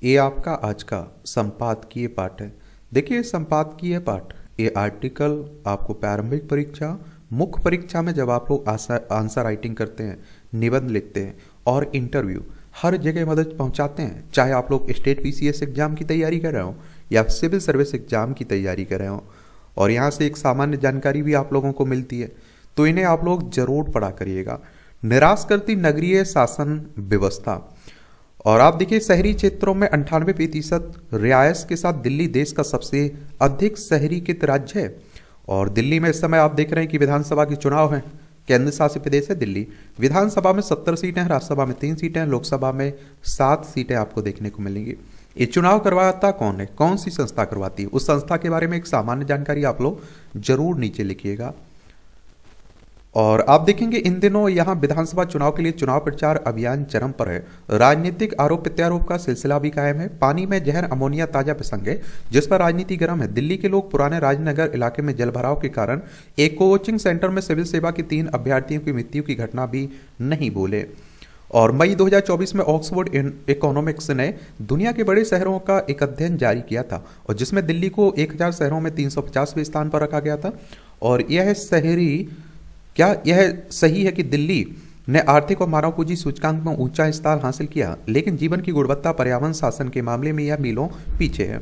ये आपका आज का संपादकीय पाठ है। देखिए, संपादकीय पाठ ये आर्टिकल आपको प्रारंभिक परीक्षा, मुख्य परीक्षा में जब आप लोग आंसर राइटिंग करते हैं, निबंध लिखते हैं और इंटरव्यू, हर जगह मदद पहुंचाते हैं। चाहे आप लोग स्टेट पीसीएस एग्जाम की तैयारी कर रहे हो या सिविल सर्विस एग्जाम की तैयारी कर रहे हो, और यहाँ से एक सामान्य जानकारी भी आप लोगों को मिलती है, तो इन्हें आप लोग जरूर पढ़ा करिएगा। निराश करती नगरीय शासन व्यवस्था। और आप देखिए, शहरी क्षेत्रों में 98% रियायत के साथ दिल्ली देश का सबसे अधिक शहरीकृत राज्य है। और दिल्ली में इस समय आप देख रहे हैं कि विधानसभा के चुनाव हैं। केंद्र शासित प्रदेश है दिल्ली। विधानसभा में 70 सीटें हैं, राज्यसभा में 3 सीटें हैं, लोकसभा में 7 सीटें आपको देखने को मिलेंगी। ये चुनाव करवाता कौन है, कौन सी संस्था करवाती है, उस संस्था के बारे में एक सामान्य जानकारी आप लोग जरूर नीचे लिखिएगा। और आप देखेंगे इन दिनों यहाँ विधानसभा चुनाव के लिए चुनाव प्रचार अभियान चरम पर है। राजनीतिक आरोप प्रत्यारोप का सिलसिला भी कायम है। पानी में जहर अमोनिया ताजा प्रसंग है जिस पर राजनीति गर्म है। दिल्ली के लोग पुराने राजनगर इलाके में जलभराव के कारण एक कोचिंग सेंटर में सिविल सेवा के 3 अभ्यर्थियों की मृत्यु की घटना भी नहीं भूले। और मई 2024 में ऑक्सफोर्ड इकोनॉमिक्स ने दुनिया के बड़े शहरों का एक अध्ययन जारी किया था, और जिसमें दिल्ली को 1000 शहरों में 350वें स्थान पर रखा गया था। और यह सही है कि दिल्ली ने आर्थिक और मानव पूंजी सूचकांक में ऊंचा स्थान हासिल किया, लेकिन जीवन की गुणवत्ता, पर्यावरण शासन के मामले में यह मीलों पीछे है।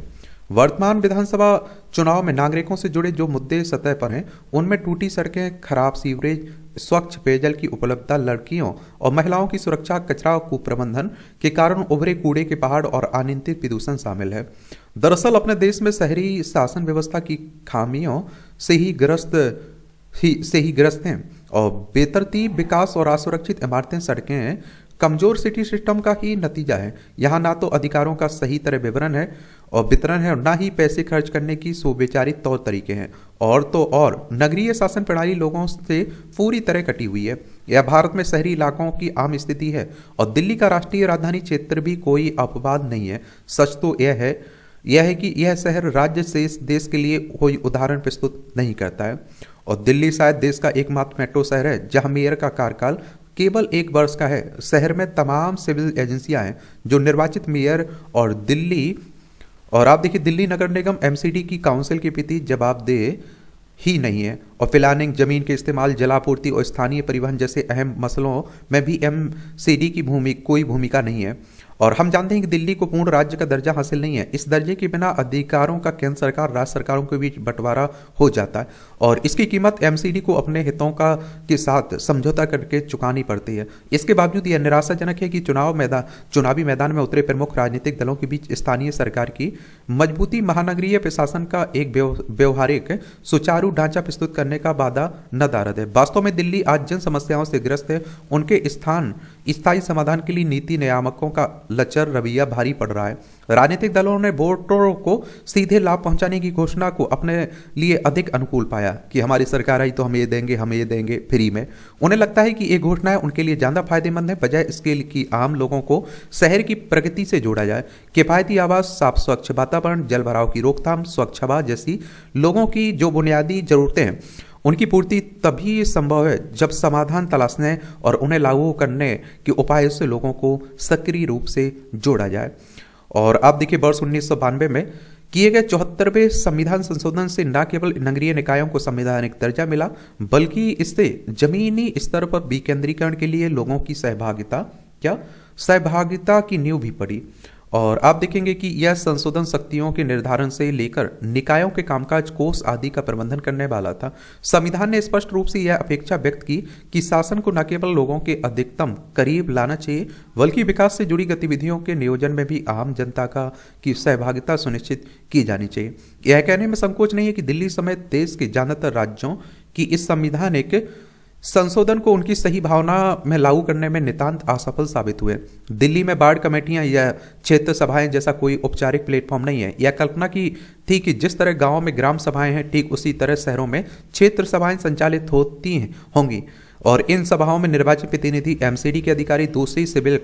वर्तमान विधानसभा चुनाव में नागरिकों से जुड़े जो मुद्दे सतह पर हैं, उनमें टूटी सड़कें, खराब सीवरेज, स्वच्छ पेयजल की उपलब्धता, लड़कियों और महिलाओं की सुरक्षा, कचरा कुप्रबंधन के कारण उभरे कूड़े के पहाड़ और अनियंत्रित प्रदूषण शामिल है। दरअसल अपने देश में शहरी शासन व्यवस्था की खामियों से ही ग्रस्त हैं, और बेतरतीब विकास और असुरक्षित इमारतें, सड़कें, कमजोर सिटी सिस्टम का ही नतीजा है। यहाँ ना तो अधिकारों का सही तरह वितरण है और ना ही पैसे खर्च करने की सुविचारित तौर तरीके हैं। और नगरीय शासन प्रणाली लोगों से पूरी तरह कटी हुई है। यह भारत में शहरी इलाकों की आम स्थिति है, और दिल्ली का राष्ट्रीय राजधानी क्षेत्र भी कोई अपवाद नहीं है। सच तो यह है कि यह शहर राज्य से इस देश के लिए कोई उदाहरण प्रस्तुत नहीं करता है। और दिल्ली शायद देश का एकमात्र मेट्रो शहर है जहां मेयर का कार्यकाल केवल 1 वर्ष का है। शहर में तमाम सिविल एजेंसियां हैं जो निर्वाचित मेयर और आप देखिए दिल्ली नगर निगम एमसीडी की काउंसिल के प्रति जवाबदेह ही नहीं है। और प्लानिंग, जमीन के इस्तेमाल, जलापूर्ति और स्थानीय परिवहन जैसे अहम मसलों में भी एमसीडी की कोई भूमिका नहीं है। और हम जानते हैं कि दिल्ली को पूर्ण राज्य का दर्जा हासिल नहीं है। इस दर्जे के बिना अधिकारों का केंद्र सरकार, राज्य सरकारों के बीच बंटवारा हो जाता है, और इसकी कीमत एमसीडी को अपने हितों के साथ समझौता करके चुकानी पड़ती है। इसके बावजूद यह निराशाजनक है कि चुनावी मैदान में उतरे प्रमुख राजनीतिक दलों के बीच स्थानीय सरकार की मजबूती, महानगरीय प्रशासन का एक व्यवहारिक सुचारू ढांचा प्रस्तुत करने का वादा नदारद है। वास्तव में दिल्ली आज जिन समस्याओं से ग्रस्त है, उनके स्थायी समाधान के लिए नीति नियामकों का लचर रवैया भारी पड़ रहा है। राजनीतिक दलों ने वोटरों को सीधे लाभ पहुंचाने की घोषणा को अपने लिए अधिक अनुकूल पाया कि हमारी सरकार आई तो हम ये देंगे फ्री में। उन्हें लगता है कि ये घोषणाएं उनके लिए ज्यादा फायदेमंद है, बजाय इसके कि आम लोगों को शहर की प्रगति से जोड़ा जाए। किफायती आवास, साफ स्वच्छ वातावरण, जल भराव की रोकथाम, स्वच्छ हवा जैसी लोगों की जो बुनियादी जरूरतें हैं, उनकी पूर्ति तभी संभव है जब समाधान तलाशने और उन्हें लागू करने के उपायों से लोगों को सक्रिय रूप से जोड़ा जाए। और आप देखिए, वर्ष 1992 में किए गए 74वें संविधान संशोधन से न केवल नगरीय निकायों को संवैधानिक दर्जा मिला, बल्कि इससे जमीनी स्तर पर विकेंद्रीकरण के लिए लोगों की सहभागिता की नींव भी पड़ी। और आप देखेंगे कि यह संशोधन शक्तियों के निर्धारण से लेकर निकायों के कामकाज, कोष आदि का प्रबंधन करने वाला था। संविधान ने स्पष्ट रूप से यह अपेक्षा व्यक्त की कि शासन को न केवल लोगों के अधिकतम करीब लाना चाहिए, बल्कि विकास से जुड़ी गतिविधियों के नियोजन में भी आम जनता की सहभागिता सुनिश्चित की जानी चाहिए। यह कहने में संकोच नहीं है कि दिल्ली समेत देश के ज्यादातर राज्यों की इस संवैधानिक संशोधन को उनकी सही भावना में लागू करने में नितांत असफल साबित हुए। दिल्ली में वार्ड कमेटियां या क्षेत्र सभाएं जैसा कोई औपचारिक प्लेटफॉर्म नहीं है। यह कल्पना की थी कि जिस तरह गांवों में ग्राम सभाएं हैं, ठीक उसी तरह शहरों में क्षेत्र सभाएं संचालित होंगी, और इन सभाओं में निर्वाचित प्रतिनिधि, एमसीडी के अधिकारी, दूसरी सिविल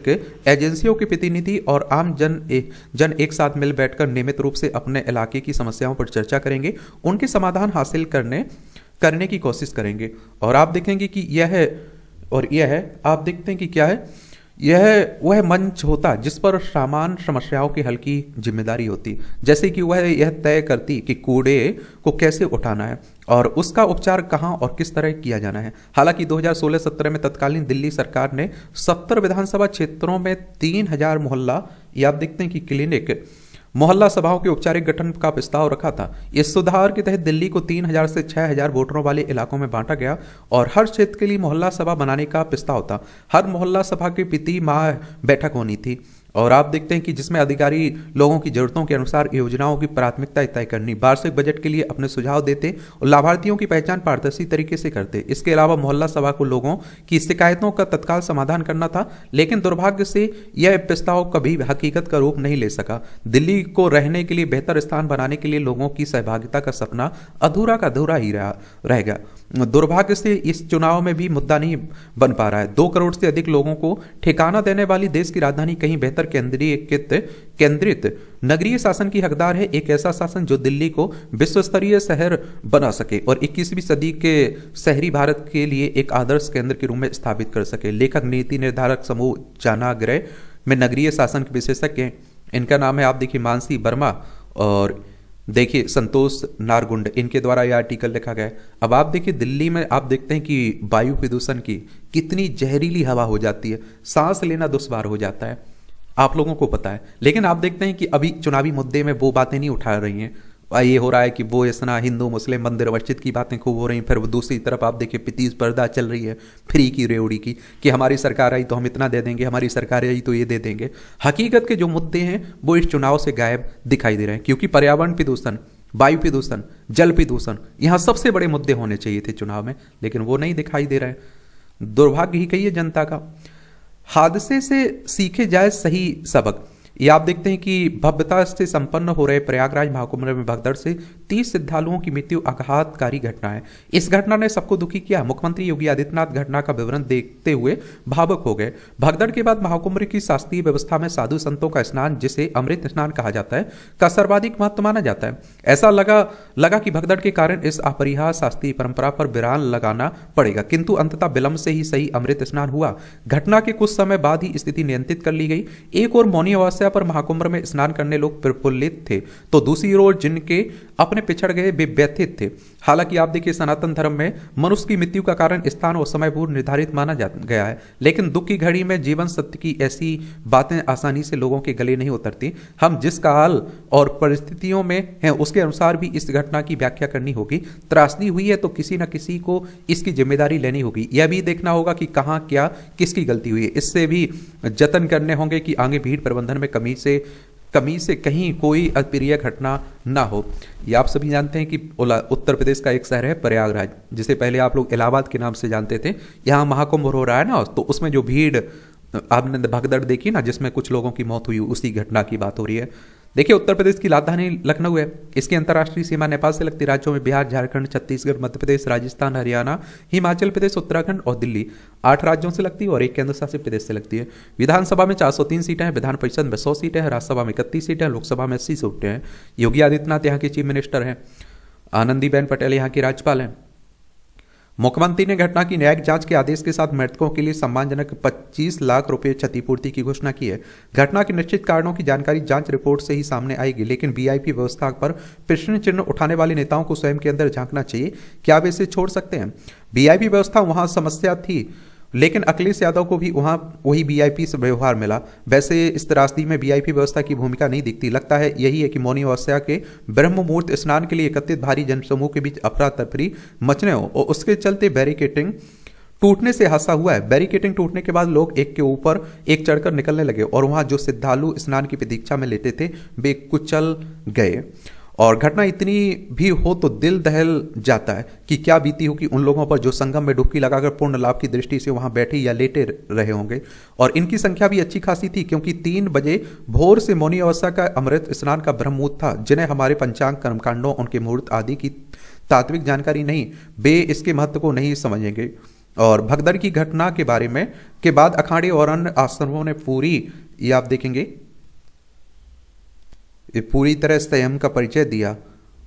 एजेंसियों के प्रतिनिधि और आम जन एक साथ मिल बैठकर नियमित रूप से अपने इलाके की समस्याओं पर चर्चा करेंगे, उनके समाधान हासिल करने की कोशिश करेंगे। और आप देखेंगे कि आप देखते हैं कि क्या है यह वह मंच होता जिस पर सामान्य समस्याओं की हल की जिम्मेदारी होती, जैसे कि वह यह तय करती कि कूड़े को कैसे उठाना है और उसका उपचार कहाँ और किस तरह किया जाना है। हालांकि 2016-17 में तत्कालीन दिल्ली सरकार ने 70 विधानसभा क्षेत्रों में 3000 मोहल्ला, या आप देखते हैं कि क्लिनिक, मोहल्ला सभाओं के औपचारिक गठन का प्रस्ताव रखा था। इस सुधार के तहत दिल्ली को 3000 से 6000 वोटरों वाले इलाकों में बांटा गया और हर क्षेत्र के लिए मोहल्ला सभा बनाने का प्रस्ताव था। हर मोहल्ला सभा की प्रति माह बैठक होनी थी और आप देखते हैं कि जिसमें अधिकारी लोगों की जरूरतों के अनुसार योजनाओं की प्राथमिकता तय करनी, वार्षिक बजट के लिए अपने सुझाव देते और लाभार्थियों की पहचान पारदर्शी तरीके से करते। इसके अलावा मोहल्ला सभा को लोगों की शिकायतों का तत्काल समाधान करना था, लेकिन दुर्भाग्य से यह प्रस्ताव कभी हकीकत का रूप नहीं ले सका। दिल्ली को रहने के लिए बेहतर स्थान बनाने के लिए लोगों की सहभागिता का सपना अधूरा का अधूरा ही रह गया। दुर्भाग्य से इस चुनाव में भी मुद्दा नहीं बन पा रहा है। 2 करोड़ से अधिक लोगों को ठिकाना देने वाली देश की राजधानी कहीं बेहतर केंद्रित नगरीय शासन की हकदार है। एक ऐसा शासन जो दिल्ली को विश्व स्तरीय शहर बना सके और 21वीं सदी के शहरी भारत के लिए एक आदर्श केंद्र के रूप में स्थापित कर सके। लेखक नीति निर्धारक समूह जनाग्रह में नगरीय शासन के विशेषज्ञ हैं। इनका नाम है, आप देखिए, मानसी वर्मा और देखिए संतोष नारगुंड, इनके द्वारा यह आर्टिकल लिखा गया है। अब आप देखिए दिल्ली में आप देखते हैं कि वायु प्रदूषण की कितनी जहरीली हवा हो जाती है, सांस लेना दुश्वार हो जाता है, आप लोगों को पता है। लेकिन आप देखते हैं कि अभी चुनावी मुद्दे में वो बातें नहीं उठा रही हैं। ये हो रहा है कि वो इतना हिंदू मुस्लिम मंदिर मस्जिद की बातें खूब हो रही हैं, फिर वो दूसरी तरफ आप देखिए प्रतिस्पर्धा चल रही है फ्री की रेवड़ी की कि हमारी सरकार आई तो हम इतना दे देंगे, हमारी सरकार आई तो ये दे देंगे। हकीकत के जो मुद्दे हैं वो इस चुनाव से गायब दिखाई दे रहे हैं, क्योंकि पर्यावरण प्रदूषण, वायु प्रदूषण, जल प्रदूषण, यहाँ सबसे बड़े मुद्दे होने चाहिए थे चुनाव में, लेकिन वो नहीं दिखाई दे रहे हैं। दुर्भाग्य ही कहिए जनता का। हादसे से सीखे जाए सही सबक, ये आप देखते हैं कि भव्यता से संपन्न हो रहे प्रयागराज महाकुंभ में भगदड़ से 30 श्रद्धालुओं की मृत्यु आघातकारी घटना है। इस घटना ने सबको दुखी किया। मुख्यमंत्री योगी आदित्यनाथ घटना का विवरण देखते हुए भावुक हो गए। भगदड़ के बाद महाकुंभ की शास्त्रीय व्यवस्था में साधु संतों का स्नान, जिसे अमृत स्नान कहा जाता है, का सर्वाधिक महत्व माना जाता है। ऐसा लगा कि भगदड़ के कारण इस अपरिहार्य शास्त्रीय परंपरा पर विराम लगाना पड़ेगा, किंतु अंततः विलंब से ही सही अमृत स्नान हुआ। घटना के कुछ समय बाद ही स्थिति नियंत्रित कर ली गई। एक और मौनी अमावस्या पर महाकुंभ में स्नान करने लोग प्रफुल्लित थे, तो दूसरी ओर जिनके अपने पिछड़ गए वे व्यथित थे। हालांकि आप देखिए सनातन धर्म में मनुष्य की मृत्यु का कारण स्थान और समय पूर्व निर्धारित माना गया है, लेकिन दुख की घड़ी में जीवन सत्य की ऐसी बातें आसानी से लोगों के गले नहीं उतरती। हम जिस काल और परिस्थितियों में हैं उसके अनुसार भी इस घटना की व्याख्या करनी होगी। त्रासदी हुई है तो किसी न किसी को इसकी जिम्मेदारी लेनी होगी। यह भी देखना होगा कि कहां क्या किसकी गलती हुई है। इससे भी जतन करने होंगे कि आगे भीड़ प्रबंधन में कमी से कहीं कोई अप्रिय घटना ना हो। ये आप सभी जानते हैं कि उत्तर प्रदेश का एक शहर है प्रयागराज, जिसे पहले आप लोग इलाहाबाद के नाम से जानते थे। यहाँ महाकुंभ हो रहा है ना, तो उसमें जो भीड़ आपने भगदड़ देखी ना, जिसमें कुछ लोगों की मौत हुई, उसी घटना की बात हो रही है। देखिए उत्तर प्रदेश की राजधानी लखनऊ है। इसकी अंतर्राष्ट्रीय सीमा नेपाल से लगती राज्यों में बिहार, झारखंड, छत्तीसगढ़, मध्य प्रदेश, राजस्थान, हरियाणा, हिमाचल प्रदेश, उत्तराखंड और दिल्ली 8 राज्यों से लगती है और एक केंद्र शासित प्रदेश से लगती है। विधानसभा में 403 सीटें हैं, विधान परिषद में 100 सीटें हैं, राज्यसभा में 31 सीटें हैं, लोकसभा में 80 सीटें हैं। योगी आदित्यनाथ यहाँ के चीफ मिनिस्टर हैं। आनंदीबेन पटेल यहाँ की राज्यपाल हैं। मुख्यमंत्री ने घटना की न्यायिक जांच के आदेश के साथ मृतकों के लिए सम्मानजनक 25 लाख रुपए क्षतिपूर्ति की घोषणा की है। घटना के निश्चित कारणों की जानकारी जांच रिपोर्ट से ही सामने आएगी, लेकिन वीआईपी व्यवस्था पर प्रश्न चिन्ह उठाने वाले नेताओं को स्वयं के अंदर झांकना चाहिए। क्या वे इसे छोड़ सकते हैं? वीआईपी व्यवस्था वहां समस्या थी, लेकिन अखिलेश यादव को भी वहां वही वीआईपी से व्यवहार मिला। वैसे इस त्रासदी में वीआईपी व्यवस्था की भूमिका नहीं दिखती। लगता है यही है कि मौनी अमावस्या के ब्रह्म मुहूर्त स्नान के लिए एकत्रित भारी जनसमूह के बीच अफरा तफरी मचने हो और उसके चलते बैरिकेटिंग टूटने से हादसा हुआ है। बैरिकेटिंग टूटने के बाद लोग एक के ऊपर एक चढ़कर निकलने लगे और वहां जो श्रद्धालु स्नान की प्रतीक्षा में लेटे थे वे कुचल गए। और घटना इतनी भी हो तो दिल दहल जाता है कि क्या बीती होगी उन लोगों पर जो संगम में डुबकी लगाकर पूर्ण लाभ की दृष्टि से वहां बैठे या लेटे रहे होंगे। और इनकी संख्या भी अच्छी खासी थी, क्योंकि 3 बजे भोर से मौनी अमावस्या का अमृत स्नान का ब्रह्म मुहूर्त था। जिन्हें हमारे पंचांग कर्मकांडों, उनके मुहूर्त आदि की तात्विक जानकारी नहीं, वे इसके महत्व को नहीं समझेंगे। और भगदड़ की घटना के बारे में के बाद अखाड़े और अन्य आश्रमों ने पूरी, ये आप देखेंगे, पूरी तरह संयम का परिचय दिया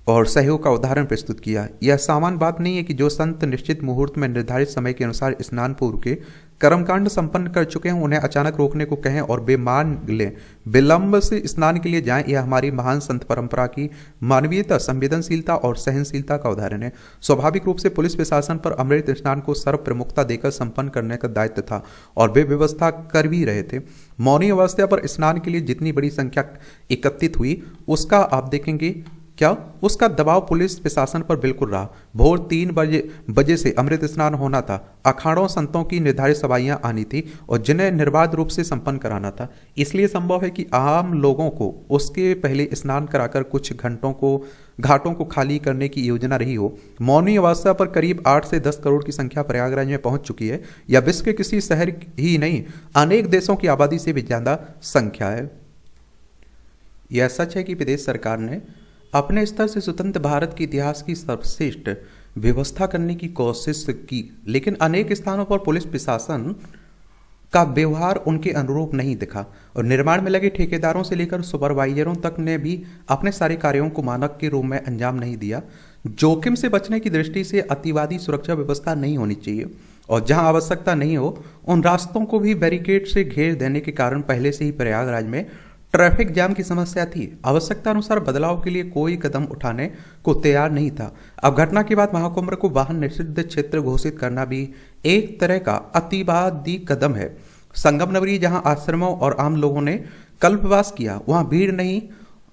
और सहयोग का उदाहरण प्रस्तुत किया। यह सामान्य बात नहीं है कि जो संत निश्चित मुहूर्त में निर्धारित समय के अनुसार स्नान पूर्व के कर्मकांड संपन्न कर चुके हैं उन्हें अचानक रोकने को कहें और बेमान लें, विलंब से स्नान के लिए जाएं, यह हमारी महान संत परंपरा की मानवीयता, संवेदनशीलता और सहनशीलता का उदाहरण है। स्वाभाविक रूप से पुलिस प्रशासन पर अमृत स्नान को सर्व प्रमुखता देकर संपन्न करने का दायित्व था और वे व्यवस्था कर भी रहे थे। मौनी अवस्था पर स्नान के लिए जितनी बड़ी संख्या एकत्रित हुई उसका आप देखेंगे क्या उसका दबाव पुलिस प्रशासन पर बिल्कुल रहा। भोर 3 बजे से अमृत स्नान होना था। अखाड़ों संतों की निर्धारित सवाइयां आनी थी और जिन्हें निर्बाध रूप से संपन्न कराना था। इसलिए संभव है कि आम लोगों को उसके पहले स्नान कराकर कुछ घाटों को खाली करने की योजना रही हो। मौनी अवस्था पर करीब 8 से 10 करोड़ की संख्या प्रयागराज में पहुंच चुकी है। यह विश्व के किसी शहर ही नहीं, अनेक देशों की आबादी से भी ज्यादा संख्या है। यह सच है कि प्रदेश सरकार ने अपने स्तर से स्वतंत्र भारत के इतिहास की सर्वश्रेष्ठ व्यवस्था करने की कोशिश की, लेकिन अनेक स्थानों पर पुलिस प्रशासन का व्यवहार उनके अनुरूप नहीं दिखा और निर्माण में लगे ठेकेदारों से लेकर सुपरवाइजरों तक ने भी अपने सारे कार्यों को मानक के रूप में अंजाम नहीं दिया। जोखिम से बचने की दृष्टि से अतिवादी सुरक्षा व्यवस्था नहीं होनी चाहिए और जहां आवश्यकता नहीं हो उन रास्तों को भी बैरिकेड से घेर देने के कारण पहले से ही प्रयागराज में ट्रैफिक जाम की समस्या थी। आवश्यकता अनुसार बदलाव के लिए कोई कदम उठाने को तैयार नहीं था। अब घटना के बाद महाकुंभ को वाहन निषिद्ध क्षेत्र घोषित करना भी एक तरह का अतिवादी कदम है। संगम नगरी जहां आश्रमों और आम लोगों ने कल्पवास किया वहां भीड़ नहीं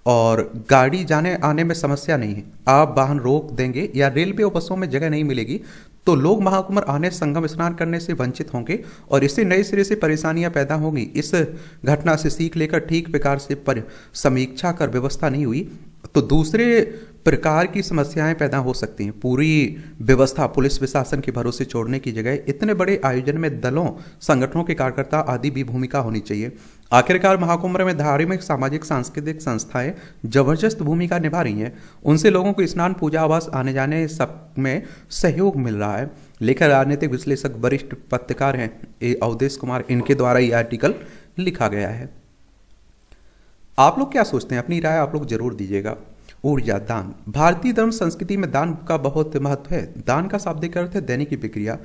और गाड़ी जाने आने में समस्या नहीं है। आप वाहन रोक देंगे या रेलवे और बसों में जगह नहीं मिलेगी तो लोग महाकुंभ आने, संगम स्नान करने से वंचित होंगे और इससे नए सिरे से परेशानियां पैदा होंगी। इस घटना से सीख लेकर ठीक प्रकार से समीक्षा कर व्यवस्था नहीं हुई तो दूसरे प्रकार की समस्याएं पैदा हो सकती हैं। पूरी व्यवस्था पुलिस प्रशासन के भरोसे छोड़ने की जगह इतने बड़े आयोजन में दलों, संगठनों के कार्यकर्ता आदि भी भूमिका होनी चाहिए। आखिरकार महाकुंभ में धार्मिक, सामाजिक, सांस्कृतिक संस्थाएं जबरदस्त भूमिका निभा रही हैं। उनसे लोगों को स्नान, पूजा, आवास, आने जाने सब में सहयोग मिल रहा है। लेकर राजनीतिक विश्लेषक वरिष्ठ पत्रकार हैं अवधेश कुमार, इनके द्वारा ये आर्टिकल लिखा गया है। आप लोग क्या सोचते हैं? अपनी राय आप लोग जरूर दीजिएगा। ऊर्जा दान। भारतीय धर्म संस्कृति में दान का बहुत महत्व है। दान का शाब्दिक अर्थ है देने की प्रक्रिया।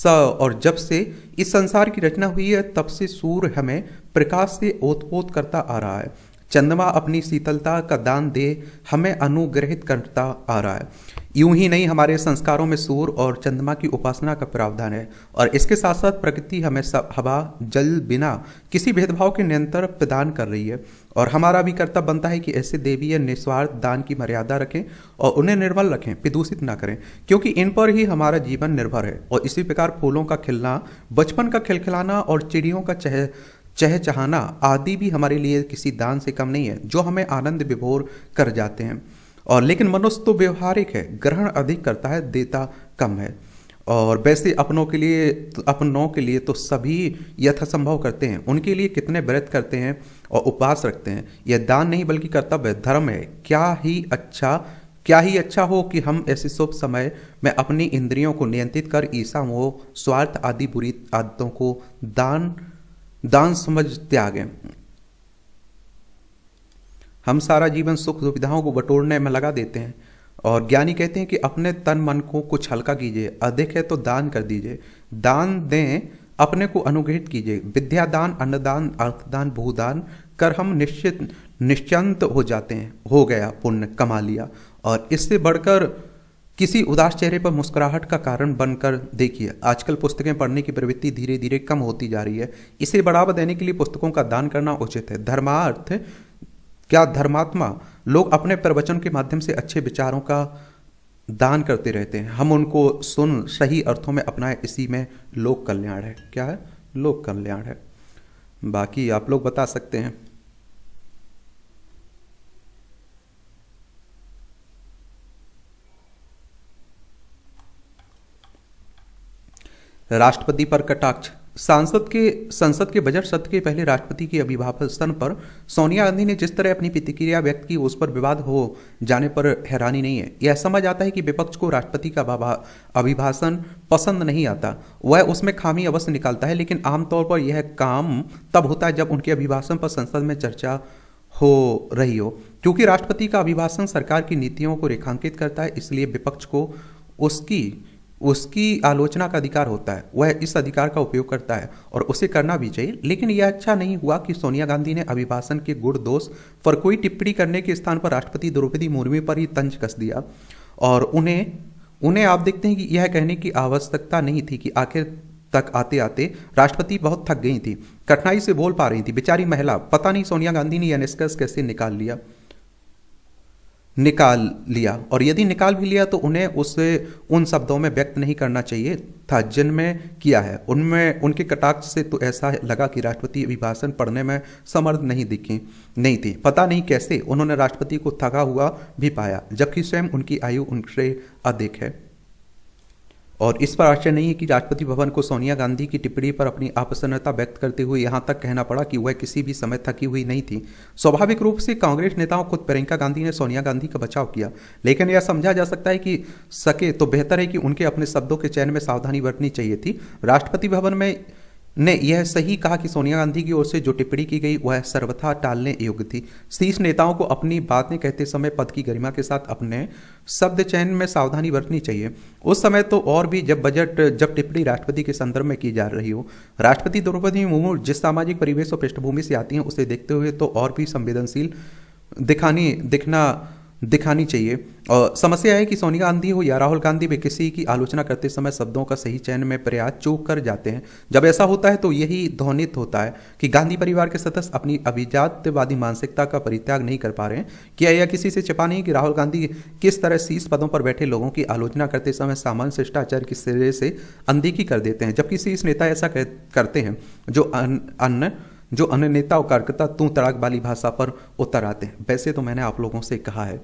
और जब से इस संसार की रचना हुई है तब से सूर्य हमें प्रकाश से ओतप्रोत करता आ रहा है। चंद्रमा अपनी शीतलता का दान दे हमें अनुग्रहित करता आ रहा है। यूं ही नहीं, हमारे संस्कारों में सूर्य और चंद्रमा की उपासना का प्रावधान है और इसके साथ साथ प्रकृति हमें हवा, जल बिना किसी भेदभाव के निरंतर प्रदान कर रही है और हमारा भी कर्तव्य बनता है कि ऐसे देवीय निस्वार्थ दान की मर्यादा रखें और उन्हें निर्मल रखें, प्रदूषित ना करें, क्योंकि इन पर ही हमारा जीवन निर्भर है। और इसी प्रकार फूलों का खिलना, बचपन का खिलखिलाना और चिड़ियों का चहचहाना आदि भी हमारे लिए किसी दान से कम नहीं है जो हमें आनंद विभोर कर जाते हैं। और लेकिन मनुष्य तो व्यवहारिक है, ग्रहण अधिक करता है, देता कम है। और वैसे अपनों के लिए तो सभी यथासंभव करते हैं, उनके लिए कितने व्रत करते हैं और उपवास रखते हैं। यह दान नहीं बल्कि कर्तव्य है, धर्म है। क्या ही अच्छा हो कि हम ऐसे शुभ समय में अपनी इंद्रियों को नियंत्रित कर ईर्ष्या, मोह, स्वार्थ आदि बुरी आदतों को दान समझ त्यागें। हम सारा जीवन सुख सुविधाओं को बटोरने में लगा देते हैं और ज्ञानी कहते हैं कि अपने तन मन को कुछ हल्का कीजिए, अधिक है तो दान कर दीजिए, दान दें, अपने को अनुग्रहित कीजिए। विद्यादान, अन्नदान, अर्थदान, भूदान कर हम निश्चिंत हो जाते हैं, हो गया, पुण्य कमा लिया। और इससे बढ़कर किसी उदास चेहरे पर मुस्कुराहट का कारण बनकर देखिए। आजकल पुस्तकें पढ़ने की प्रवृत्ति धीरे धीरे कम होती जा रही है। इसे बढ़ावा देने के लिए पुस्तकों का दान करना उचित है। धर्मात्मा लोग अपने प्रवचन के माध्यम से अच्छे विचारों का दान करते रहते हैं। हम उनको सुन सही अर्थों में अपनाएं, इसी में लोक कल्याण है। क्या है? लोक कल्याण है। बाकी आप लोग बता सकते हैं। राष्ट्रपति पर कटाक्ष। संसद के बजट सत्र के पहले राष्ट्रपति के अभिभाषण पर सोनिया गांधी ने जिस तरह अपनी प्रतिक्रिया व्यक्त की उस पर विवाद हो जाने पर हैरानी नहीं है। यह समझ आता है कि विपक्ष को राष्ट्रपति का अभिभाषण पसंद नहीं आता, वह उसमें खामी अवश्य निकालता है, लेकिन आमतौर पर यह काम तब होता है जब उनके अभिभाषण पर संसद में चर्चा हो रही हो। क्योंकि राष्ट्रपति का अभिभाषण सरकार की नीतियों को रेखांकित करता है, इसलिए विपक्ष को उसकी उसकी आलोचना का अधिकार होता है, वह इस अधिकार का उपयोग करता है और उसे करना भी चाहिए। लेकिन यह अच्छा नहीं हुआ कि सोनिया गांधी ने अभिभाषण के गुण दोष पर कोई टिप्पणी करने के स्थान पर राष्ट्रपति द्रौपदी मुर्मू पर ही तंज कस दिया। और उन्हें आप देखते हैं कि यह कहने की आवश्यकता नहीं थी कि आखिर तक आते आते राष्ट्रपति बहुत थक गई थी, कठिनाई से बोल पा रही थी, बेचारी महिला। पता नहीं सोनिया गांधी ने यह निष्कर्ष कैसे निकाल लिया और यदि निकाल भी लिया तो उन्हें उसे उन शब्दों में व्यक्त नहीं करना चाहिए था जिनमें किया है। उनमें उनके कटाक्ष से तो ऐसा लगा कि राष्ट्रपति अभिभाषण पढ़ने में समर्थ नहीं थी। पता नहीं कैसे उन्होंने राष्ट्रपति को थका हुआ भी पाया, जबकि स्वयं उनकी आयु उनसे अधिक है। और इस पर आश्चर्य नहीं है कि राष्ट्रपति भवन को सोनिया गांधी की टिप्पणी पर अपनी अप्रसन्नता व्यक्त करते हुए यहां तक कहना पड़ा कि वह किसी भी समय थकी हुई नहीं थी। स्वाभाविक रूप से कांग्रेस नेताओं खुद प्रियंका गांधी ने सोनिया गांधी का बचाव किया, लेकिन यह समझा जा सकता है कि सके तो बेहतर है कि उनके अपने शब्दों के चयन में सावधानी बरतनी चाहिए थी। राष्ट्रपति भवन में ने यह सही कहा कि सोनिया गांधी की ओर से जो टिप्पणी की गई वह सर्वथा टालने योग्य थी। शीर्ष नेताओं को अपनी बातें कहते समय पद की गरिमा के साथ अपने शब्द चयन में सावधानी बरतनी चाहिए। उस समय तो और भी जब टिप्पणी राष्ट्रपति के संदर्भ में की जा रही हो। राष्ट्रपति द्रौपदी मुर्मू जिस सामाजिक परिवेश और पृष्ठभूमि से आती हैं उसे देखते हुए तो और भी संवेदनशील दिखानी चाहिए। और समस्या है कि सोनिया गांधी हो या राहुल गांधी भी किसी की आलोचना करते समय शब्दों का सही चयन में प्रयास चूक कर जाते हैं। जब ऐसा होता है तो यही ध्वनित होता है कि गांधी परिवार के सदस्य अपनी अभिजात्यवादी मानसिकता का परित्याग नहीं कर पा रहे हैं। क्या यह किसी से छिपा नहीं कि राहुल गांधी किस तरह शीर्ष पदों पर बैठे लोगों की आलोचना करते समय सामान्य शिष्टाचार की सिरे से अनदेखी कर देते हैं, जबकि शीर्ष नेता ऐसा करते हैं जो अन्य नेता और कार्यकर्ता तू तड़ाक वाली भाषा पर उतर आते हैं। वैसे तो मैंने आप लोगों से कहा है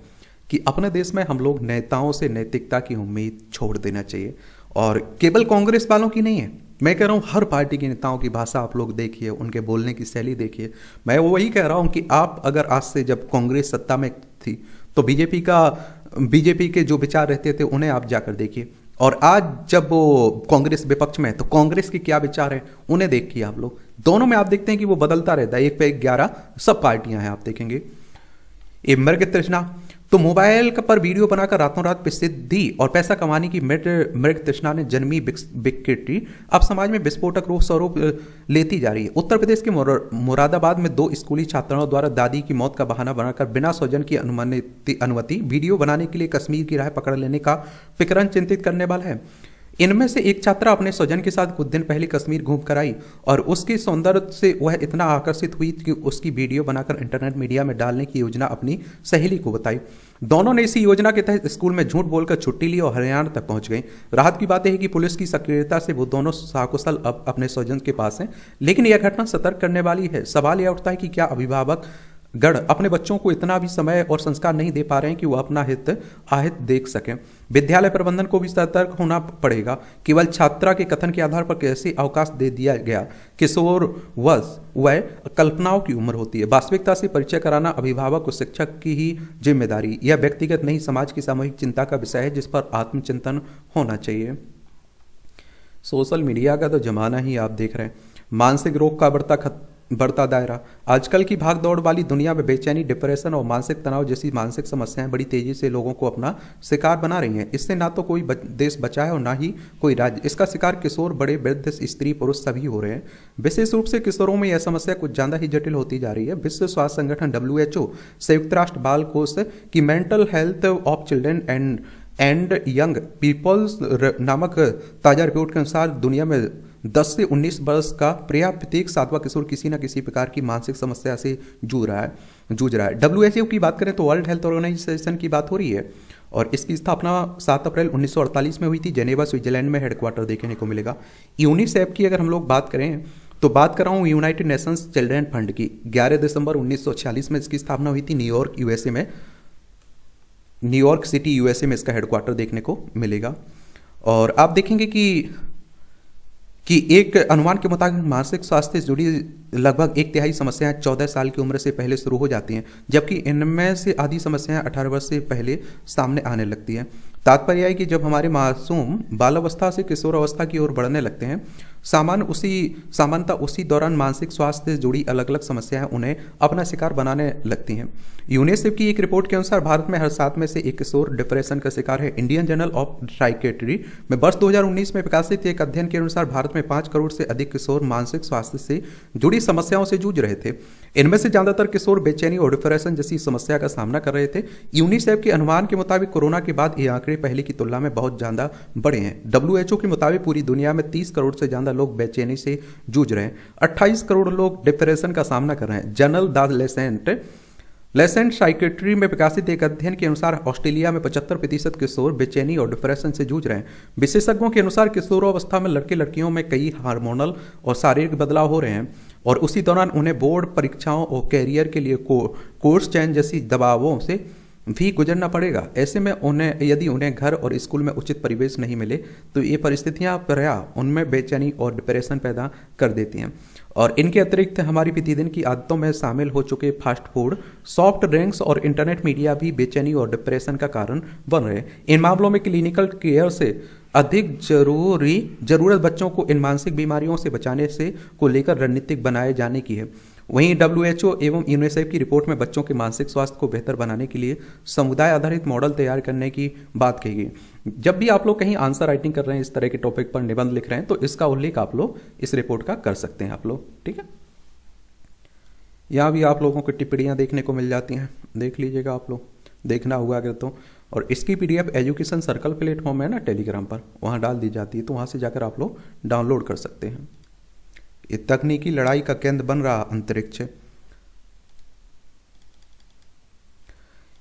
कि अपने देश में हम लोग नेताओं से नैतिकता की उम्मीद छोड़ देना चाहिए, और केवल कांग्रेस वालों की नहीं है, मैं कह रहा हूँ हर पार्टी के नेताओं की भाषा आप लोग देखिए, उनके बोलने की शैली देखिए। मैं वही कह रहा हूँ कि आप अगर आज से जब कांग्रेस सत्ता में थी तो बीजेपी के जो विचार रहते थे उन्हें आप जाकर देखिए, और आज जब वो कांग्रेस विपक्ष में है तो कांग्रेस के क्या विचार है उन्हें देखिए आप लोग। दोनों में आप देखते हैं कि वो बदलता रहता है, 1 पे 11 सब पार्टियां हैं। आप देखेंगे ये मृग तृष्णा, तो मोबाइल पर वीडियो बनाकर रातों रात प्रसिद्धि और पैसा कमाने की मृग तृष्णा ने जन्मी विकृति अब समाज में विस्फोटक रूप स्वरूप लेती जा रही है। उत्तर प्रदेश के मुरादाबाद में 2 स्कूली छात्राओं द्वारा दादी की मौत का बहाना बनाकर बिना स्वजन की अनुमति वीडियो बनाने के लिए कश्मीर की राह पकड़ लेने का प्रकरण चिंतित करने वाला है। इनमें से एक छात्रा अपने स्वजन के साथ कुछ दिन पहले कश्मीर घूम कर आई और उसके सौंदर्य से वह इतना आकर्षित हुई कि उसकी वीडियो बनाकर इंटरनेट मीडिया में डालने की योजना अपनी सहेली को बताई। दोनों ने इसी योजना के तहत स्कूल में झूठ बोलकर छुट्टी ली और हरियाणा तक पहुंच गई। राहत की बात है कि पुलिस की सक्रियता से वो दोनों सकुशल अब अपने स्वजन के पास हैं, लेकिन यह घटना सतर्क करने वाली है। सवाल यह उठता है कि क्या अभिभावक गण अपने बच्चों को इतना भी समय और संस्कार नहीं दे पा रहे हैं कि वो अपना हित देख सकें। विद्यालय प्रबंधन को भी सतर्क होना पड़ेगा। केवल छात्रा के कथन के आधार पर कैसे अवकाश दे दिया गया। किशोर वह कल्पनाओं की उम्र होती है। वास्तविकता से परिचय कराना अभिभावक और शिक्षक की ही जिम्मेदारी, यह व्यक्तिगत नहीं समाज की सामूहिक चिंता का विषय है जिस पर आत्मचिंतन होना चाहिए। सोशल मीडिया का तो जमाना ही आप देख रहे हैं। मानसिक रोग का बढ़ता दायरा। आजकल की भाग दौड़ वाली दुनिया में बेचैनी, डिप्रेशन और मानसिक तनाव जैसी मानसिक समस्याएं बड़ी तेजी से लोगों को अपना शिकार बना रही हैं। इससे ना तो कोई देश बचा है और ना ही कोई राज्य। इसका शिकार किशोर, बड़े, वृद्ध, स्त्री, पुरुष सभी हो रहे हैं। विशेष रूप से किशोरों में यह समस्या कुछ ज्यादा ही जटिल होती जा रही है। विश्व स्वास्थ्य संगठन WHO, संयुक्त राष्ट्र बाल कोष की mental health of children and young peoples नामक ताजा रिपोर्ट के अनुसार दुनिया में 10 से 19 वर्ष का प्रत्येक 7वां किशोर किसी न किसी प्रकार की मानसिक समस्या से जूझ रहा है। WHO की बात करें तो वर्ल्ड हेल्थ ऑर्गेनाइजेशन की बात हो रही है, और इसकी स्थापना 7 अप्रैल 1948 में हुई थी। जेनेवा, स्विट्जरलैंड में हेडक्वार्टर देखने को मिलेगा। यूनिसेफ की अगर हम लोग बात करें तो बात कर रहा हूँ यूनाइटेड नेशंस चिल्ड्रन फंड की। 11 दिसंबर 1946 में इसकी स्थापना हुई थी न्यूयॉर्क सिटी USA में इसका हेडक्वार्टर देखने को मिलेगा। और आप देखेंगे कि एक अनुमान के मुताबिक मानसिक स्वास्थ्य से जुड़ी लगभग 1/3 समस्याएं 14 साल की उम्र से पहले शुरू हो जाती हैं, जबकि इनमें से आधी समस्याएं 18 वर्ष से पहले सामने आने लगती हैं। तात्पर्य है कि जब हमारे मासूम बालावस्था से किशोर अवस्था की ओर बढ़ने लगते हैं सामान्यतः उसी दौरान मानसिक स्वास्थ्य से जुड़ी अलग अलग समस्याएं उन्हें अपना शिकार बनाने लगती हैं। यूनिसेफ की एक रिपोर्ट के अनुसार भारत में हर 7 में से एक किशोर डिप्रेशन का शिकार है। इंडियन जर्नल ऑफ साइकेट्री में वर्ष 2019 में प्रकाशित एक अध्ययन के अनुसार भारत में 5 करोड़ से अधिक किशोर मानसिक स्वास्थ्य से जुड़ी समस्याओं से जूझ रहे थे। इनमें से ज्यादातर किशोर बेचैनी और डिप्रेशन जैसी समस्या का सामना कर रहे थे। यूनिसेफ के अनुमान के मुताबिक कोरोना के बाद ये आंकड़े पहले की तुलना में बहुत ज्यादा बढ़े हैं। WHO के मुताबिक पूरी दुनिया में 30 करोड़ से ज्यादा लोग बेचैनी से जूझ रहे हैं। 28 करोड़ लोग डिप्रेशन का सामना कर रहे हैं। जर्नल द लेसेंट साइकेट्री में प्रकाशित एक अध्ययन के अनुसार ऑस्ट्रेलिया में 75% किशोर बेचैनी और डिप्रेशन से जूझ रहे हैं। विशेषज्ञों के अनुसार किशोरावस्था में लड़के लड़कियों में कई हार्मोनल और शारीरिक बदलाव हो रहे हैं और उसी दौरान उन्हें बोर्ड परीक्षाओं और कैरियर के लिए कोर्स चयन जैसी दबावों से भी गुजरना पड़ेगा। ऐसे में यदि उन्हें घर और स्कूल में उचित परिवेश नहीं मिले तो ये परिस्थितियां उनमें बेचैनी और डिप्रेशन पैदा कर देती हैं। और इनके अतिरिक्त हमारी प्रतिदिन की आदतों में शामिल हो चुके फास्ट फूड, सॉफ्ट ड्रिंक्स और इंटरनेट मीडिया भी बेचैनी और डिप्रेशन का कारण बन रहे हैं। इन मामलों में क्लिनिकल केयर से अधिक जरूरत बच्चों को इन मानसिक बीमारियों से बचाने से को लेकर रणनीतिक बनाए जाने की है। वहीं WHO एवं यूनिसेफ की रिपोर्ट में बच्चों के मानसिक स्वास्थ्य को बेहतर बनाने के लिए समुदाय आधारित मॉडल तैयार करने की बात कही गई। जब भी आप लोग कहीं आंसर राइटिंग कर रहे हैं, इस तरह के टॉपिक पर निबंध लिख रहे हैं, तो इसका उल्लेख आप लोग इस रिपोर्ट का कर सकते हैं आप लोग, ठीक है। यहाँ भी आप लोगों को टिप्पणियाँ देखने को मिल जाती हैं, देख लीजिएगा आप लोग, देखना हुआ अगर तो। और इसकी PDF एजुकेशन सर्कल प्लेटफॉर्म है ना टेलीग्राम पर, वहाँ डाल दी जाती है, तो वहाँ से जाकर आप लोग डाउनलोड कर सकते हैं। ये तकनीकी लड़ाई का केंद्र बन रहा अंतरिक्ष।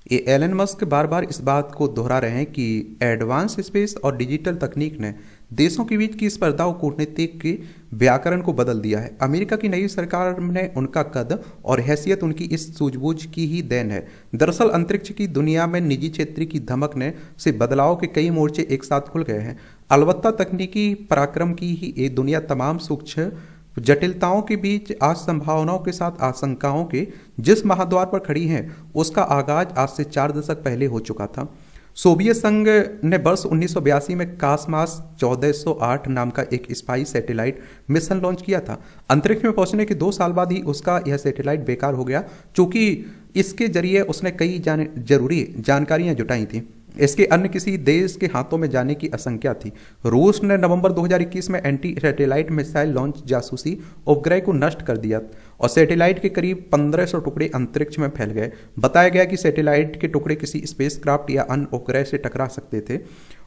ये एलन मस्क बार बार इस बात को दोहरा रहे हैं कि एडवांस स्पेस और डिजिटल तकनीक ने देशों के बीच की स्पर्धा और कूटनीतिक के व्याकरण को बदल दिया है। अमेरिका की नई सरकार ने उनका कद और हैसियत उनकी इस सूझबूझ की ही देन है। दरअसल अंतरिक्ष की दुनिया में निजी क्षेत्र की धमक ने से बदलाव के कई मोर्चे एक साथ खुल गए हैं। अलबत्ता तकनीकी पराक्रम की ही ये दुनिया तमाम सूक्ष्म जटिलताओं के बीच आज संभावनाओं के साथ आशंकाओं के जिस महाद्वार पर खड़ी है, उसका आगाज आज से 4 दशक पहले हो चुका था। सोवियत संघ ने वर्ष 1982 में कासमास 1408 नाम का एक स्पाई सैटेलाइट मिशन लॉन्च किया था। अंतरिक्ष में पहुंचने के 2 साल बाद ही उसका यह सैटेलाइट बेकार हो गया, क्योंकि इसके जरिए उसने कई जरूरी जानकारियां जुटाई थी। इसके अन्य किसी देश के हाथों में जाने की आशंका थी। रूस ने नवंबर 2021 में एंटी सैटेलाइट मिसाइल लॉन्च जासूसी उपग्रह को नष्ट कर दिया और सैटेलाइट के करीब 1500 टुकड़े अंतरिक्ष में फैल गए। बताया गया कि सैटेलाइट के टुकड़े किसी स्पेसक्राफ्ट या अन्य उपग्रह से टकरा सकते थे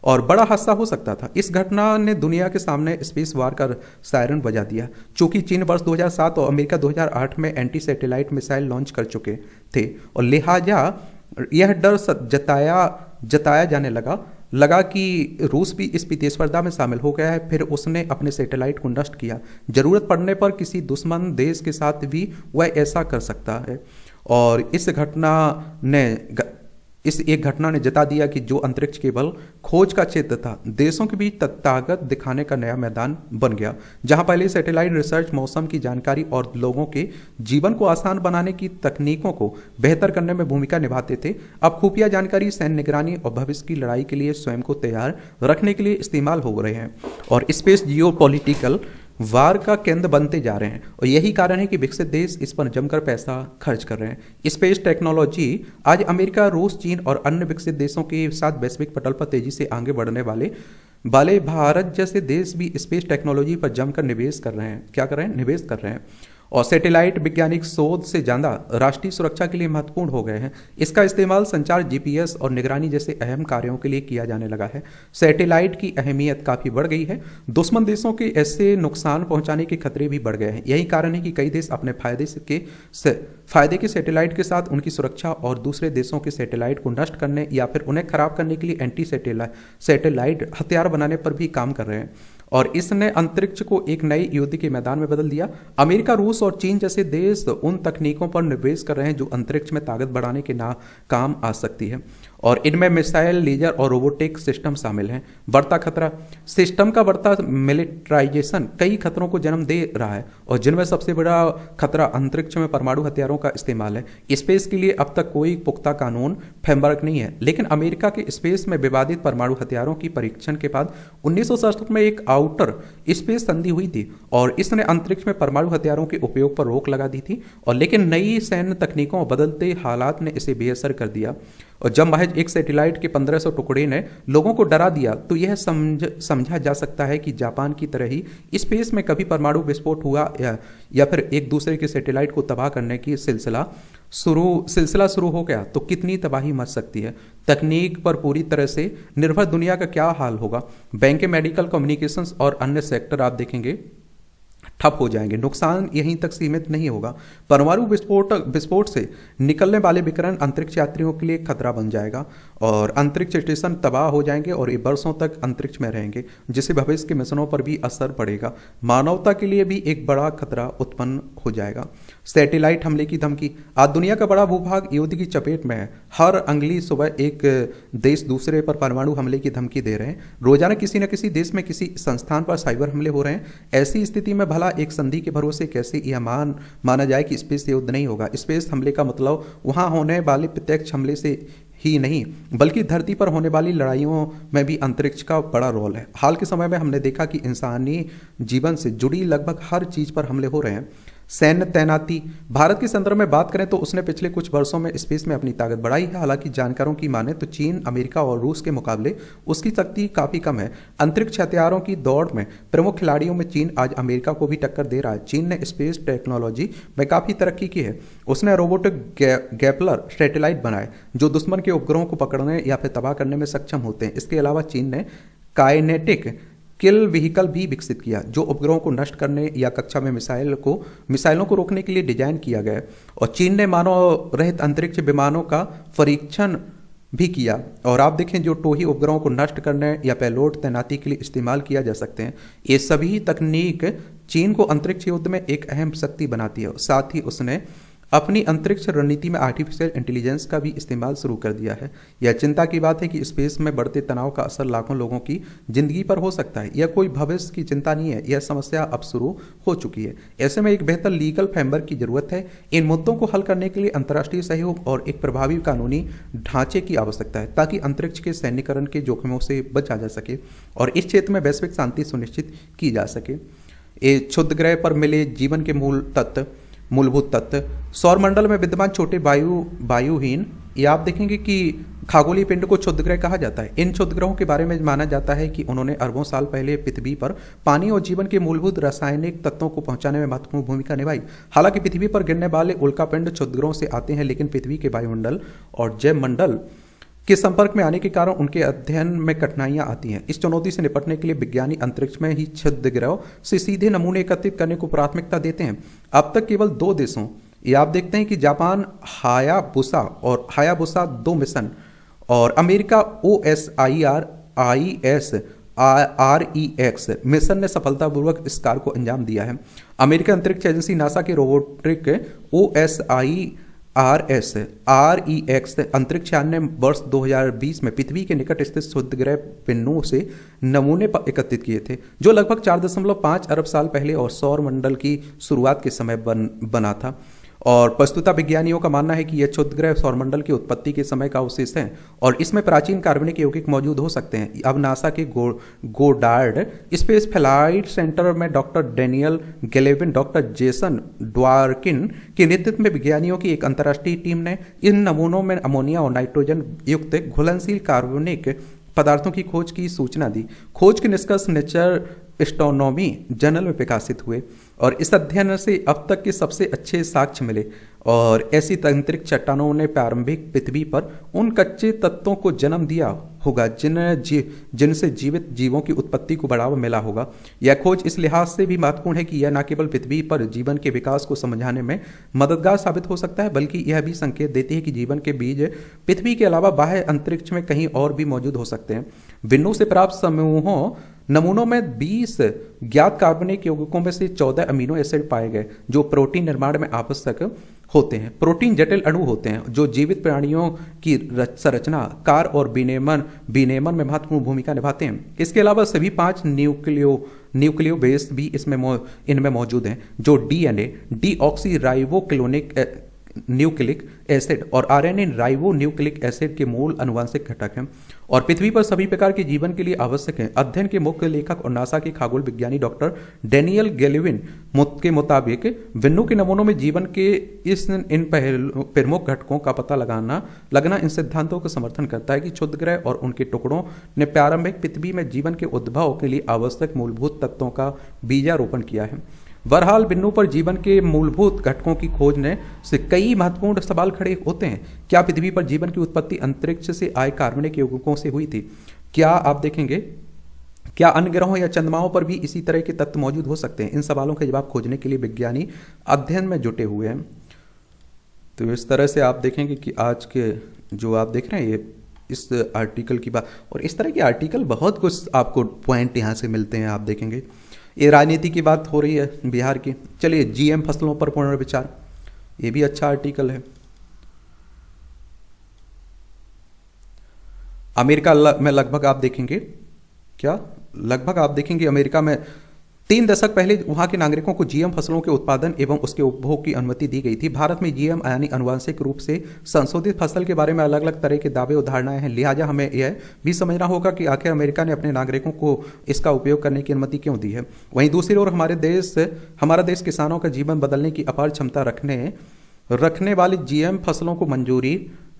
और बड़ा हादसा हो सकता था। इस घटना ने दुनिया के सामने स्पेस वार का सायरन बजा दिया। चूंकि चीन वर्ष 2007 और अमेरिका 2008 में एंटी सैटेलाइट मिसाइल लॉन्च कर चुके थे और लिहाजा यह डर जताया जाने लगा कि रूस भी इस प्रतिस्पर्धा में शामिल हो गया है। फिर उसने अपने सैटेलाइट को नष्ट किया। जरूरत पड़ने पर किसी दुश्मन देश के साथ भी वह ऐसा कर सकता है। और इस एक घटना ने जता दिया कि जो अंतरिक्ष केवल खोज का क्षेत्र था, देशों के बीच ताकत दिखाने का नया मैदान बन गया। जहां पहले सैटेलाइट रिसर्च मौसम की जानकारी और लोगों के जीवन को आसान बनाने की तकनीकों को बेहतर करने में भूमिका निभाते थे, अब खुफिया जानकारी सैन्य निगरानी और भविष्य की लड़ाई के लिए स्वयं को तैयार रखने के लिए इस्तेमाल हो रहे हैं और स्पेस जियोपॉलिटिकल वार का केंद्र बनते जा रहे हैं। और यही कारण है कि विकसित देश इस पर जमकर पैसा खर्च कर रहे हैं। स्पेस टेक्नोलॉजी आज अमेरिका, रूस, चीन और अन्य विकसित देशों के साथ वैश्विक पटल पर तेजी से आगे बढ़ने वाले भारत जैसे देश भी स्पेस टेक्नोलॉजी पर जमकर निवेश कर रहे हैं। क्या कर रहे हैं? निवेश कर रहे हैं। और सैटेलाइट वैज्ञानिक शोध से ज्यादा राष्ट्रीय सुरक्षा के लिए महत्वपूर्ण हो गए हैं। इसका इस्तेमाल संचार, GPS और निगरानी जैसे अहम कार्यों के लिए किया जाने लगा है। सैटेलाइट की अहमियत काफी बढ़ गई है। दुश्मन देशों के ऐसे नुकसान पहुंचाने के खतरे भी बढ़ गए हैं। यही कारण है कि कई देश अपने फायदे के सैटेलाइट के साथ उनकी सुरक्षा और दूसरे देशों के सैटेलाइट को नष्ट करने या फिर उन्हें खराब करने के लिए एंटी सैटेलाइट हथियार बनाने पर भी काम कर रहे हैं। और इसने अंतरिक्ष को एक नए युद्ध के मैदान में बदल दिया। अमेरिका, रूस और चीन जैसे देश उन तकनीकों पर निवेश कर रहे हैं जो अंतरिक्ष में ताकत बढ़ाने के काम आ सकती है। और इनमें मिसाइल, लेजर और रोबोटिक सिस्टम शामिल हैं। बढ़ता खतरा, सिस्टम का बढ़ता मिलिट्राइजेशन कई खतरों को जन्म दे रहा है और जिनमें सबसे बड़ा खतरा अंतरिक्ष में परमाणु हथियारों का इस्तेमाल है। स्पेस के लिए अब तक कोई पुख्ता कानून फ्रेमवर्क नहीं है, लेकिन अमेरिका के स्पेस में विवादित परमाणु हथियारों की परीक्षण के बाद 1967 में एक आउटर स्पेस संधि हुई थी और इसने अंतरिक्ष में परमाणु हथियारों के उपयोग पर रोक लगा दी थी। और लेकिन नई सैन्य तकनीकों और बदलते हालात ने इसे बेअसर कर दिया। और जब महज एक सैटेलाइट के 1500 टुकड़े ने लोगों को डरा दिया तो यह समझा जा सकता है कि जापान की तरह ही स्पेस में कभी परमाणु विस्फोट हुआ या फिर एक दूसरे के सैटेलाइट को तबाह करने की सिलसिला शुरू हो गया तो कितनी तबाही मच सकती है। तकनीक पर पूरी तरह से निर्भर दुनिया का क्या हाल होगा। बैंक, मेडिकल, कम्युनिकेशंस और अन्य सेक्टर आप देखेंगे ठप हो जाएंगे। नुकसान यहीं तक सीमित नहीं होगा। परमाणु विस्फोट से निकलने वाले विकिरण अंतरिक्ष यात्रियों के लिए खतरा बन जाएगा और अंतरिक्ष स्टेशन तबाह हो जाएंगे और ये वर्षों तक अंतरिक्ष में रहेंगे, जिससे भविष्य के मिशनों पर भी असर पड़ेगा। मानवता के लिए भी एक बड़ा खतरा उत्पन्न हो जाएगा। सैटेलाइट हमले की धमकी, आज दुनिया का बड़ा भूभाग युद्ध की चपेट में है। हर अगली सुबह एक देश दूसरे पर परमाणु हमले की धमकी दे रहे हैं। रोजाना किसी न किसी देश में किसी संस्थान पर साइबर हमले हो रहे हैं। ऐसी स्थिति में भला एक संधि के भरोसे कैसे यह माना जाए कि स्पेस युद्ध नहीं होगा। स्पेस हमले का मतलब वहां होने वाले प्रत्यक्ष हमले से ही नहीं बल्कि धरती पर होने वाली लड़ाइयों में भी अंतरिक्ष का बड़ा रोल है। हाल के समय में हमने देखा कि इंसानी जीवन से जुड़ी लगभग हर चीज पर हमले हो रहे हैं। सैन्य तैनाती, भारत के संदर्भ में बात करें तो उसने पिछले कुछ वर्षों में स्पेस में अपनी ताकत बढ़ाई है। हालांकि जानकारों की माने तो चीन, अमेरिका और रूस के मुकाबले उसकी शक्ति काफी कम है। अंतरिक्ष हथियारों की दौड़ में प्रमुख खिलाड़ियों में चीन आज अमेरिका को भी टक्कर दे रहा है। चीन ने स्पेस टेक्नोलॉजी में काफी तरक्की की है। उसने रोबोटिक गैपलर सैटेलाइट बनाए जो दुश्मन के उपग्रहों को पकड़ने या फिर तबाह करने में सक्षम होते हैं। इसके अलावा चीन ने काइनेटिक किल व्हीकल भी विकसित किया जो उपग्रहों को नष्ट करने या कक्षा में मिसाइलों को रोकने के लिए डिजाइन किया गया। और चीन ने मानव रहित अंतरिक्ष विमानों का परीक्षण भी किया। और आप देखें जो टोही उपग्रहों को नष्ट करने या पेलोड तैनाती के लिए इस्तेमाल किया जा सकते हैं। ये सभी तकनीक चीन को अंतरिक्ष युद्ध में एक अहम शक्ति बनाती है। साथ ही उसने अपनी अंतरिक्ष रणनीति में आर्टिफिशियल इंटेलिजेंस का भी इस्तेमाल शुरू कर दिया है। यह चिंता की बात है कि स्पेस में बढ़ते तनाव का असर लाखों लोगों की जिंदगी पर हो सकता है। यह कोई भविष्य की चिंता नहीं है, यह समस्या अब शुरू हो चुकी है। ऐसे में एक बेहतर लीगल फ्रेमवर्क की जरूरत है। इन मुद्दों को हल करने के लिए अंतर्राष्ट्रीय सहयोग और एक प्रभावी कानूनी ढांचे की आवश्यकता है ताकि अंतरिक्ष के सैन्यकरण के जोखिमों से बचा जा सके और इस क्षेत्र में वैश्विक शांति सुनिश्चित की जा सके। ये क्षुद्र ग्रह पर मिले जीवन के मूलभूत तत्व, सौरमंडल में विद्यमान छोटे वायुहीन, ये आप देखेंगे कि खगोलीय पिंड को क्षुद्र ग्रह कहा जाता है। इन क्षुद्र ग्रहों के बारे में माना जाता है कि उन्होंने अरबों साल पहले पृथ्वी पर पानी और जीवन के मूलभूत रासायनिक तत्वों को पहुंचाने में महत्वपूर्ण भूमिका निभाई। हालांकि पृथ्वी पर गिरने वाले उल्कापिंड क्षुद्र ग्रहों से आते हैं, लेकिन पृथ्वी के वायुमंडल और जैवमंडल के संपर्क में आने के कारण उनके अध्ययन में कठिनाइयां आती हैं। इस चुनौती से निपटने के लिए विज्ञानी अंतरिक्ष में ही क्षुद्र ग्रह से सीधे नमूने एकत्रित करने को प्राथमिकता देते हैं। अब तक केवल 2 देशों, ये आप देखते हैं कि जापान हायाबुसा 2 मिशन और अमेरिका OSIRIS-REX मिशन ने सफलतापूर्वक इस कार्य को अंजाम दिया है। अमेरिकी अंतरिक्ष एजेंसी नासा के रोबोटिक OSIRIS-REX अंतरिक्ष यान ने वर्ष 2020 में पृथ्वी के निकट स्थित क्षुद्र ग्रह पिंडों से नमूने एकत्रित किए थे जो लगभग 4.5 अरब साल पहले और सौर मंडल की शुरुआत के समय बना था। और प्रस्तुता विज्ञानियों का मानना है कि यह क्षुद्र ग्रह सौरमंडल की उत्पत्ति के समय का अवशेष है और इसमें प्राचीन कार्बनिक यौगिक मौजूद हो सकते हैं। अब नासा के गोडार्ड स्पेस फ्लाइट सेंटर में डॉक्टर डेनियल गेलेविन, डॉक्टर जेसन ड्वार्किन के नेतृत्व में विज्ञानियों की एक अंतर्राष्ट्रीय टीम ने इन नमूनों में अमोनिया और नाइट्रोजन युक्त घुलनशील कार्बनिक पदार्थों की खोज की सूचना दी। खोज के निष्कर्ष नेचर एस्ट्रोनॉमी जर्नल में प्रकाशित हुए और इस अध्ययन से अब तक के सबसे अच्छे साक्ष्य मिले और ऐसी अंतरिक्ष चट्टानों ने प्रारंभिक पृथ्वी पर उन कच्चे तत्वों को जन्म दिया होगा जिनसे जीवित जीवों की उत्पत्ति को बढ़ावा मिला होगा। यह खोज इस लिहाज से भी महत्वपूर्ण है कि यह न केवल पृथ्वी पर जीवन के विकास को समझाने में मददगार साबित हो सकता है बल्कि यह भी संकेत देती है कि जीवन के बीज पृथ्वी के अलावा बाह्य अंतरिक्ष में कहीं और भी मौजूद हो सकते हैं। विन्नू से प्राप्त समूहों नमूनों में 20 ज्ञात कार्बनिक यौगिकों में से 14 अमीनो एसिड पाए गए जो प्रोटीन निर्माण में आवश्यक होते हैं। प्रोटीन जटिल अणु होते हैं जो जीवित प्राणियों की संरचना, कार्य और विनियमन में महत्वपूर्ण भूमिका निभाते हैं। इसके अलावा सभी 5 न्यूक्लियो बेस भी इनमें मौजूद हैं जो डीएनए डीऑक्सी राइबोक्लोनिक न्यूक्लिक एसिड और आरएनए राइबो न्यूक्लिक एसिड के मूल आनुवंशिक घटक हैं और पृथ्वी पर सभी प्रकार के जीवन के लिए आवश्यक हैं। अध्ययन के मुख्य लेखक और नासा के खगोल विज्ञानी डॉक्टर डेनियल गैल्विन के मुताबिक विन्नू के नमूनों में जीवन के इन प्रमुख घटकों का पता लगना इन सिद्धांतों का समर्थन करता है कि क्षुद्र ग्रह और उनके टुकड़ों ने प्रारंभिक पृथ्वी में जीवन के उद्भव के लिए आवश्यक मूलभूत तत्वों का बीजारोपण किया है। बहरहाल बिन्नू पर जीवन के मूलभूत घटकों की खोज ने से कई महत्वपूर्ण सवाल खड़े होते हैं। क्या पृथ्वी पर जीवन की उत्पत्ति अंतरिक्ष से आए कार्बनिक यौगिकों से हुई थी? क्या आप देखेंगे क्या अन्य ग्रहों या चंद्रमाओं पर भी इसी तरह के तत्व मौजूद हो सकते हैं? इन सवालों के जवाब खोजने के लिए विज्ञानी अध्ययन में जुटे हुए हैं। तो इस तरह से आप देखेंगे कि आज के जो आप देख रहे हैं ये इस आर्टिकल की बात, और इस तरह के आर्टिकल बहुत कुछ आपको पॉइंट यहाँ से मिलते हैं। आप देखेंगे ये राजनीति की बात हो रही है बिहार की। चलिए जीएम फसलों पर पुनर्विचार, ये भी अच्छा आर्टिकल है। अमेरिका में लगभग आप देखेंगे अमेरिका में 3 दशक पहले वहां के नागरिकों को जीएम फसलों के उत्पादन एवं उसके उपभोग की अनुमति दी गई थी। भारत में जीएम यानी अनुवांशिक रूप से संशोधित फसल के बारे में अलग अलग तरह के दावे और धारणाएं हैं। लिहाजा हमें यह भी समझना होगा कि आखिर अमेरिका ने अपने नागरिकों को इसका उपयोग करने की अनुमति क्यों दी है। वहीं दूसरी ओर हमारा देश किसानों का जीवन बदलने की अपार क्षमता रखने वाली जीएम फसलों को मंजूरी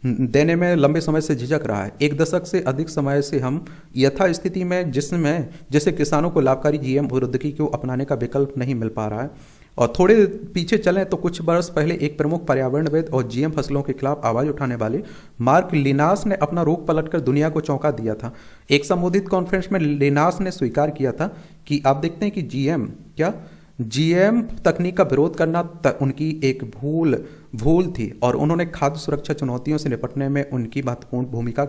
देने में लंबे समय से झिझक रहा है। 1 दशक से अधिक समय से हम यथास्थिति में जिससे किसानों को लाभकारी जीएम प्रौद्योगिकी को अपनाने का विकल्प नहीं मिल पा रहा है। और थोड़े पीछे चलें तो कुछ वर्ष पहले एक प्रमुख पर्यावरणविद और जीएम फसलों के खिलाफ आवाज उठाने वाले मार्क लिनास ने अपना रुख पलटकर दुनिया को चौंका दिया था। एक संबोधित कॉन्फ्रेंस में लिनास ने स्वीकार किया था कि आप देखते हैं कि जीएम तकनीक का विरोध करना उनकी एक भूल थी और उन्होंने खाद्य सुरक्षा चुनौतियों से निपटने में उनकी महत्वपूर्ण भूमिका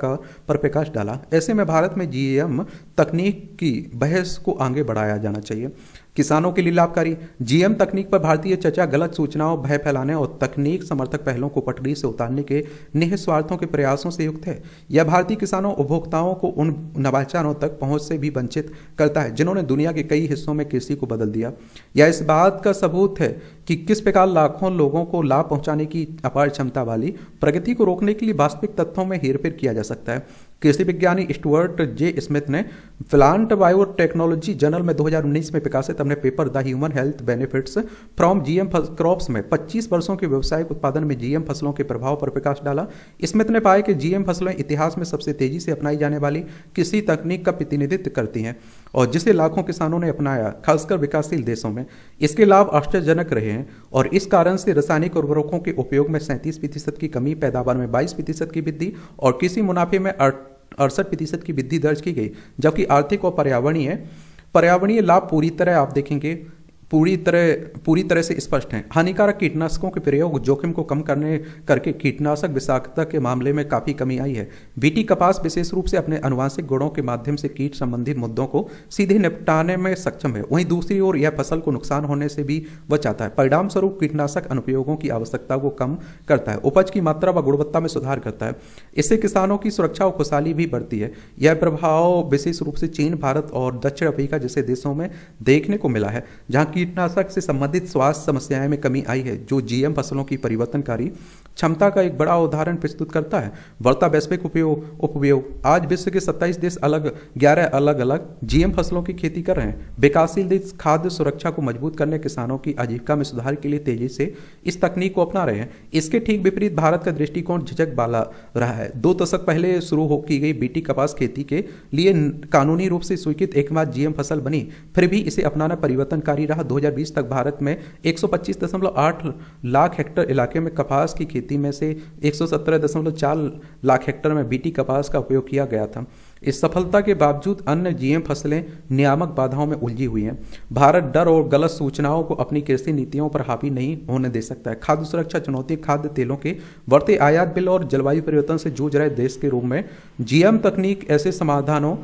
पर प्रकाश डाला। ऐसे में भारत में जीएम तकनीक की बहस को आगे बढ़ाया जाना चाहिए। किसानों के लिए लाभकारी जीएम तकनीक पर भारतीय चर्चा गलत सूचनाओं, भय फैलाने और तकनीक समर्थक पहलों को पटरी से उतारने के निःस्वार्थों के प्रयासों से युक्त है। यह भारतीय किसानों उपभोक्ताओं को उन नवाचारों तक पहुंच से भी वंचित करता है जिन्होंने दुनिया के कई हिस्सों में कृषि को बदल दिया। यह इस बात का सबूत है कि किस प्रकार लाखों लोगों को लाभ पहुंचाने की अपार क्षमता वाली प्रगति को रोकने के लिए वास्तविक तथ्यों में हेरफेर किया जा सकता है। कृषि विज्ञानी स्टुअर्ट जे स्मिथ ने प्लांट बायोटेक्नोलॉजी जर्नल में 2019 में प्रकाशित अपने paper the human health benefits from GM crops में 25 वर्षों के व्यावसायिक उत्पादन में जीएम फसलों के प्रभाव पर प्रकाश डाला। स्मिथ ने पाया कि जीएम फसलें इतिहास में सबसे तेजी से अपनाई जाने वाली कृषि तकनीक का प्रतिनिधित्व करती हैं और जिसे लाखों किसानों ने अपनाया, खासकर विकासशील देशों में। इसके लाभ आश्चर्यजनक रहे हैं और इस कारण से रासायनिक उर्वरकों के उपयोग में 37% की कमी, पैदावार में 22% की वृद्धि और कृषि मुनाफे में 68% की वृद्धि दर्ज की गई। जबकि आर्थिक और पर्यावरणीय लाभ पूरी तरह आप देखेंगे पूरी तरह से स्पष्ट हैं। हानिकारक कीटनाशकों के प्रयोग जोखिम को कम करके कीटनाशक विषाक्तता के मामले में काफी कमी आई है। बीटी कपास विशेष रूप से अपने आनुवंशिक गुणों के माध्यम से कीट संबंधित मुद्दों को सीधे निपटाने में सक्षम है। वहीं दूसरी ओर यह फसल को नुकसान होने से भी बचाता है। परिणाम स्वरूप कीटनाशक अनुप्रयोगों की आवश्यकता को कम करता है, उपज की मात्रा व गुणवत्ता में सुधार करता है। इससे किसानों की सुरक्षा और खुशहाली भी बढ़ती है। यह प्रभाव विशेष रूप से चीन, भारत और दक्षिण अफ्रीका जैसे देशों में देखने को मिला है जहां कीटनाशक से संबंधित स्वास्थ्य समस्याएं में कमी आई है, जो जीएम फसलों की परिवर्तनकारी क्षमता का एक बड़ा उदाहरण प्रस्तुत करता है। बढ़ता वैश्विक उपयोग आज विश्व के 27 देश 11 अलग अलग जीएम फसलों की खेती कर रहे हैं। विकासशील देश खाद्य सुरक्षा को मजबूत करने, किसानों की आजीविका में सुधार के लिए तेजी से इस तकनीक को अपना रहे हैं। इसके ठीक विपरीत भारत का दृष्टिकोण झिझक वाला रहा है। 2 दशक पहले शुरू की गई बीटी कपास खेती के लिए कानूनी रूप से स्वीकृत एकमात्र जीएम फसल बनी, फिर भी इसे अपनाना परिवर्तनकारी रहा। 2020 तक भारत में 125.8 लाख हेक्टेयर इलाके में कपास की खेती में से 117.4 लाख हेक्टेयर में बीटी कपास का उपयोग किया गया था। इस सफलता के बावजूद अन्य जीएम फसलें नियामक बाधाओं में उलझी हुई हैं। भारत डर और गलत सूचनाओं को अपनी कृषि नीतियों पर हावी नहीं होने दे सकता है। खाद्य सुरक्षा चुनौती, खाद्य तेलों के बढ़ते आयात बिल और जलवायु परिवर्तन से जूझ रहे देश के रूप में जीएम तकनीक ऐसे समाधानों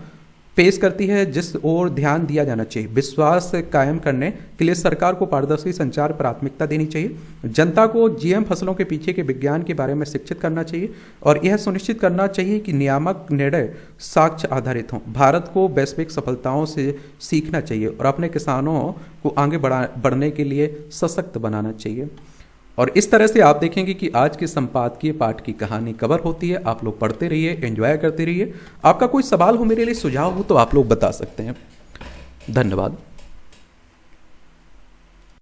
पेश करती है, जिस ओर ध्यान दिया जाना चाहिए। विश्वास कायम करने के लिए सरकार को पारदर्शी संचार प्राथमिकता देनी चाहिए। जनता को जीएम फसलों के पीछे के विज्ञान के बारे में शिक्षित करना चाहिए और यह सुनिश्चित करना चाहिए कि नियामक निर्णय साक्ष्य आधारित हों। भारत को वैश्विक सफलताओं से सीखना चाहिए और अपने किसानों को आगे बढ़ने के लिए सशक्त बनाना चाहिए। और इस तरह से आप देखेंगे कि आज के संपादकीय पाठ की कहानी कवर होती है। आप लोग पढ़ते रहिए, एंजॉय करते रहिए। आपका कोई सवाल हो, मेरे लिए सुझाव हो, तो आप लोग बता सकते हैं। धन्यवाद।